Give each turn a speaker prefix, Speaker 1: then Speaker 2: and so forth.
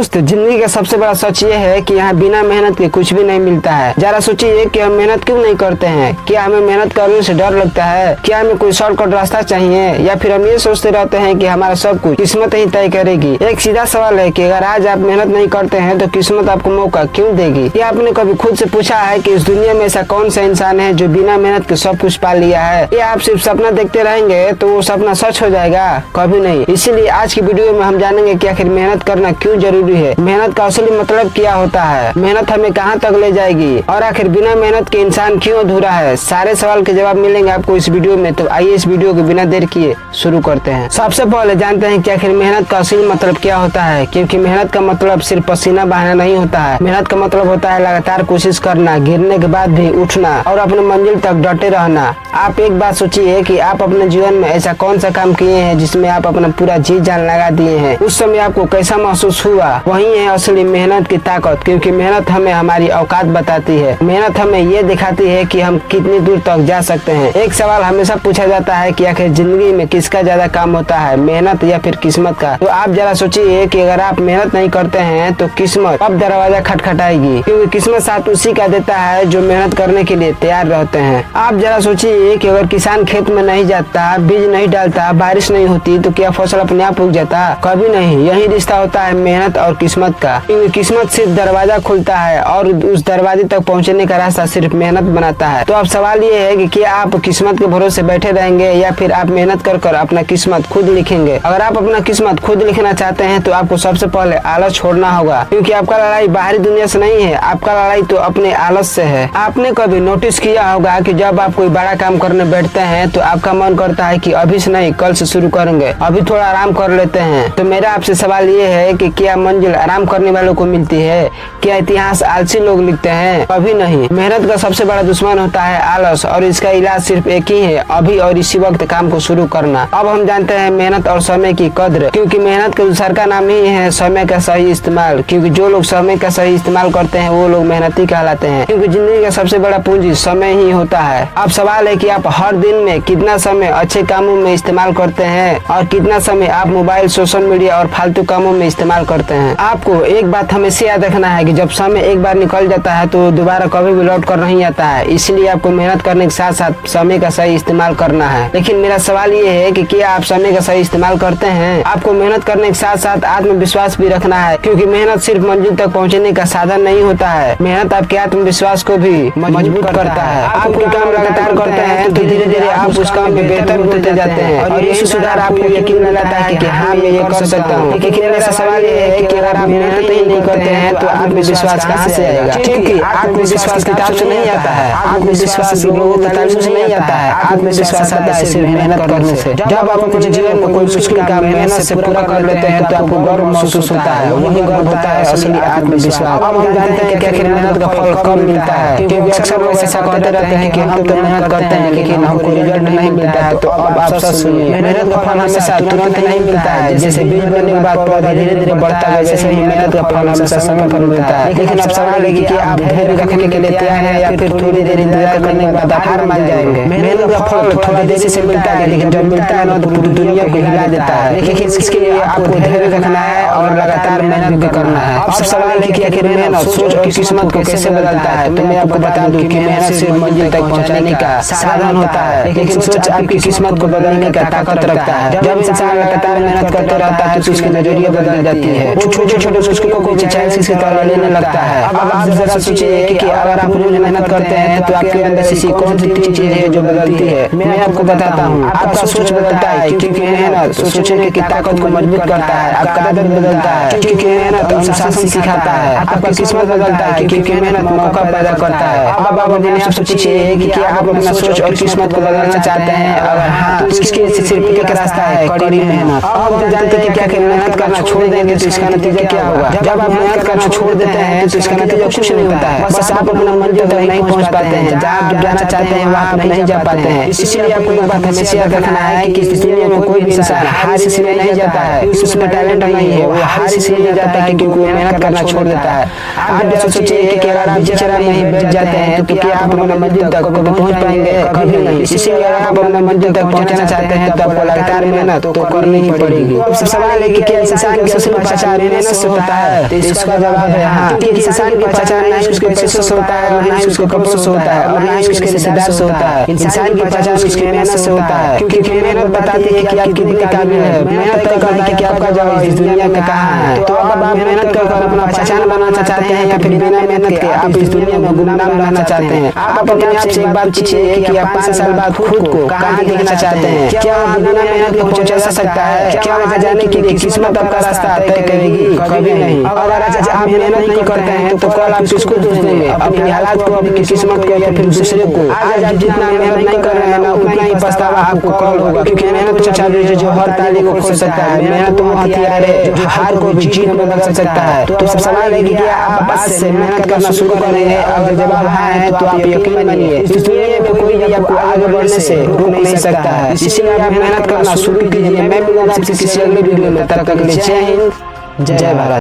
Speaker 1: दोस्त, जिंदगी का सबसे बड़ा सच ये है कि यहाँ बिना मेहनत के कुछ भी नहीं मिलता है। जरा सोचिए कि हम मेहनत क्यों नहीं करते हैं। क्या हमें मेहनत करने से डर लगता है? क्या हमें कोई शॉर्टकट रास्ता चाहिए, या फिर हम ये सोचते रहते हैं कि हमारा सब कुछ किस्मत ही तय करेगी। एक सीधा सवाल है कि अगर आज आप मेहनत नहीं करते हैं तो किस्मत आपको मौका क्यों देगी? क्या आपने कभी खुद से पूछा है कि इस दुनिया में ऐसा कौन सा इंसान है जो बिना मेहनत के सब कुछ पा लिया है? या आप सिर्फ सपना देखते रहेंगे तो वो सपना सच हो जाएगा? कभी नहीं। इसीलिए आज की वीडियो में हम जानेंगे कि आखिर मेहनत करना क्यों जरूरी है, मेहनत का असली मतलब क्या होता है, मेहनत हमें कहां तक ले जाएगी, और आखिर बिना मेहनत के इंसान क्यों अधूरा है। सारे सवाल के जवाब मिलेंगे आपको इस वीडियो में। तो आइए इस वीडियो को बिना देर किए शुरू करते हैं। सबसे पहले जानते हैं कि आखिर मेहनत का असली मतलब क्या होता है। क्योंकि मेहनत का मतलब सिर्फ पसीना बहाना नहीं होता है। मेहनत का मतलब होता है लगातार कोशिश करना, गिरने के बाद भी उठना और अपने मंजिल तक डटे रहना। आप एक बात सोचिए कि आप अपने जीवन में ऐसा कौन सा काम किए हैं जिसमें आप अपना पूरा जी जान लगा दिए हैं। उस समय आपको कैसा महसूस हुआ? वही है असली मेहनत की ताकत। क्योंकि मेहनत हमें हमारी औकात बताती है। मेहनत हमें ये दिखाती है कि हम कितनी दूर तक जा सकते हैं। एक सवाल हमेशा पूछा जाता है कि आखिर जिंदगी में किसका ज्यादा काम होता है, मेहनत या फिर किस्मत का? तो आप जरा सोचिए कि अगर आप मेहनत नहीं करते हैं तो किस्मत अब दरवाजा खटखटाएगी। क्योंकि किस्मत साथ उसी का देता है जो मेहनत करने के लिए तैयार रहते हैं। आप जरा सोचिए कि अगर किसान खेत में नहीं जाता, बीज नहीं डालता, बारिश नहीं होती तो क्या फसल अपने आप उग जाता? कभी नहीं। यही रिश्ता होता है मेहनत और किस्मत का। क्योंकि किस्मत सिर्फ दरवाजा खुलता है और उस दरवाजे तक पहुंचने का रास्ता सिर्फ मेहनत बनाता है। तो अब सवाल ये है कि क्या आप किस्मत के भरोसे बैठे रहेंगे या फिर आप मेहनत कर अपना किस्मत खुद लिखेंगे? अगर आप अपना किस्मत खुद लिखना चाहते हैं तो आपको सबसे पहले आलस छोड़ना होगा। क्योंकि आपका लड़ाई बाहरी दुनिया से नहीं है, आपका लड़ाई तो अपने आलस से है। आपने कभी नोटिस किया होगा कि जब आप कोई बड़ा काम करने बैठते हैं तो आपका मन करता है कि अभी से नहीं कल से शुरू करेंगे, अभी थोड़ा आराम कर लेते हैं। तो मेरा आपसे सवाल ये है कि क्या मंजिल आराम करने वालों को मिलती है? क्या इतिहास आलसी लोग लिखते हैं? कभी नहीं। मेहनत का सबसे बड़ा दुश्मन होता है आलस, और इसका इलाज सिर्फ एक ही है, अभी और इसी वक्त काम को शुरू करना। अब हम जानते हैं मेहनत और समय की कद्र। क्योंकि मेहनत का दूसरा का नाम ही है समय का सही इस्तेमाल। क्योंकि जो लोग समय का सही इस्तेमाल करते हैं वो लोग मेहनती कहलाते हैं। क्योंकि जिंदगी का सबसे बड़ा पूंजी समय ही होता है। अब सवाल है कि आप हर दिन में कितना समय अच्छे कामों में इस्तेमाल करते हैं और कितना समय आप मोबाइल, सोशल मीडिया और फालतू कामों में इस्तेमाल करते हैं। आपको एक बात हमेशा याद रखना है कि जब समय एक बार निकल जाता है तो दोबारा कभी भी लौट कर नहीं आता है। इसलिए आपको मेहनत करने के साथ साथ समय का सही इस्तेमाल करना है। लेकिन मेरा सवाल ये है कि क्या आप समय का सही इस्तेमाल करते हैं? आपको मेहनत करने के साथ साथ आत्मविश्वास भी रखना है। क्योंकि मेहनत सिर्फ मंजिल तक पहुंचने का साधन नहीं होता है, मेहनत आपके आत्मविश्वास को भी मजबूत करता है। आप कोई काम लगातार करते हैं तो धीरे धीरे आप उस काम में बेहतर होते जाते हैं और यही सुधार आपको यकीन दिलाता है कि हाँ मैं ये कर सकता हूँ। लेकिन मेरा सवाल ये है कि अगर आप मेहनत ही नहीं करते हैं तो आत्मविश्वास कहाँ से आएगा? क्योंकि आत्मविश्वास किताब से नहीं आता है, आत्मविश्वास लोगों की तारीफ से नहीं आता है, आत्मविश्वास आता है सिर्फ मेहनत करने से। जब आप अपने जीवन में कोई मुश्किल काम मेहनत से पूरा कर लेते हैं तो आपको गर्व महसूस होता है। वही गर्व होता है असली आत्मविश्वास। अब हम जानते हैं कि आखिर मेहनत का फल कब मिलता है। क्योंकि अक्सर लोग ऐसा कहते रहते हैं कि हम तो मेहनत करते हैं लेकिन हमको रिजल्ट नहीं मिलता है। तो अब आप सच सुनिए, मेहनत का फल हमेशा तुरंत नहीं मिलता है। जैसे बीज बनने के बाद पौधा धीरे धीरे बढ़ता है, वैसे ही मेहनत का फल हमेशा समय पर मिलता है। लेकिन अब सवाल है कि आप धैर्य रखने के लिए तैयार हैं या फिर थोड़ी देर इंतजार करने के बाद आप हार मान जाएंगे। मेहनत का फल थोड़ा देरी से मिलता है लेकिन जब मिलता है ना तो पूरी दुनिया को हिला देता है। लेकिन इसके लिए आपको धैर्य रखना है और लगातार मेहनत भी करना है। अब सवाल है कि आखिर मेहनत सोच और किस्मत को कैसे बदलता है? तो मैं आपको बता दूं कि मेहनत सिर्फ मंजिल तक पहुंचाने का साधन होता है, लेकिन सोच आपकी किस्मत को बदलने का ताकत रखता है। जब इंसान लगातार मेहनत करते रहता है तो उसकी नजरिया बदल जाती है। वो छोटे छोटे मुश्किलों को भी चैलेंज की तरह लेने लगता है। अब आप जरा सोचिए कि अगर आप रोज मेहनत करते हैं तो आपके अंदर ऐसी कौन सी चीज है जो बदलती है? मैं आपको बताता हूँ, आपका सोच बदलता है। क्योंकि मेहनत सोचने की ताकत को मजबूत करता है, आपका आदत बदलता है। क्योंकि मेहनत अनुशासन सिखाता है, आपका किस्मत बदलता है। क्योंकि मेहनत मौका पैदा करता है। अब आप अपने आप सोचिए कि क्या आप अपना सोच और किस्मत को बदलना चाहते हैं? अगर हाँ तो इसके सिर्फ एक रास्ता है, कड़ी मेहनत। अब हम जानते हैं कि क्या मेहनत करना छोड़ देंगे तो इसका नतीजा क्या होगा? जब आप मेहनत करना छोड़ देते हैं तो इसका नतीजा कुछ नहीं होता है, बस आप अपना मंजिल तक नहीं पहुंच पाते हैं। जहाँ आप जाना चाहते हैं वहाँ आप नहीं जा पाते हैं। इसीलिए आपको एक बात हमेशा याद रखना है कि इस दुनिया में कोई भी इंसान हार इसलिए नहीं जाता है उसमें टैलेंट नहीं है, वो हार इसलिए नहीं जाता है क्योंकि वो मेहनत करना छोड़ देता है। आप जैसे सोचिए कि अगर आप बेचारा में ही बैठ जाते हैं तो क्या आप अपना मंजिल तक कभी पहुंच पाएंगे? कभी नहीं। इसीलिए अगर आप अपना मंजिल तक पहुंचना चाहते हैं तो आपको लगातार मेहनत तो करनी ही पड़ेगी। अब सवाल है कि क्या इंसान की असली पहचान मेहनत से होता है? तो इसका जवाब है हाँ, क्योंकि इंसान की पहचान ना ही उसके पैसों से होता है, ना ही उसके कपड़ों से होता है, और ना ही उसके रिश्तेदार से होता है। इंसान की पहचान उसकी मेहनत से होता है, क्योंकि मेहनत बताती है कि आप कितने काबिल है। मेहनत तय करती है कि आपका जगह इस दुनिया में कहाँ है। तो अब आप मेहनत कर अपना पहचान बनाना चाहते हैं या फिर बिना मेहनत के आप इस दुनिया में गुमनाम रहना चाहते हैं? आप अपने आप से एक बात पूछिए कि आप 5 साल बाद खुद को कहाँ देखना चाहते हैं? क्या वह बिना मेहनत के पहुंचा जा सकता है? क्या वहाँ जाने की किस्मत आपका रास्ता तय करेगी? कभी नहीं। अगर आज आप मेहनत नहीं करते हैं तो कल आप किसको दोष देंगे? अपनी हालात को, अपनी किस्मत को, या फिर दूसरे को? आज आप जितना मेहनत नहीं कर रहे हैं ना, उतना ही पछतावा आपको कल होगा, क्योंकि मेहनत तो चाबी है जो हर ताले को खोल सकता है। मेहनत तो हथियार है जो हार को भी जीत में बदल सकता है। तो अब सवाल है कि क्या आप आज से मेहनत करना शुरू करेंगे? अगर जवाब हाँ है तो आप यकीन मानिए इस दुनिया में कोई भी आपको आगे बढ़ने से रोक नहीं सकता है। इसीलिए आप मेहनत करना शुरू कीजिए। मैं मिलूंगा आपसे किसी अगले वीडियो में। तब तक के लिए जय हिंद, जय भारत।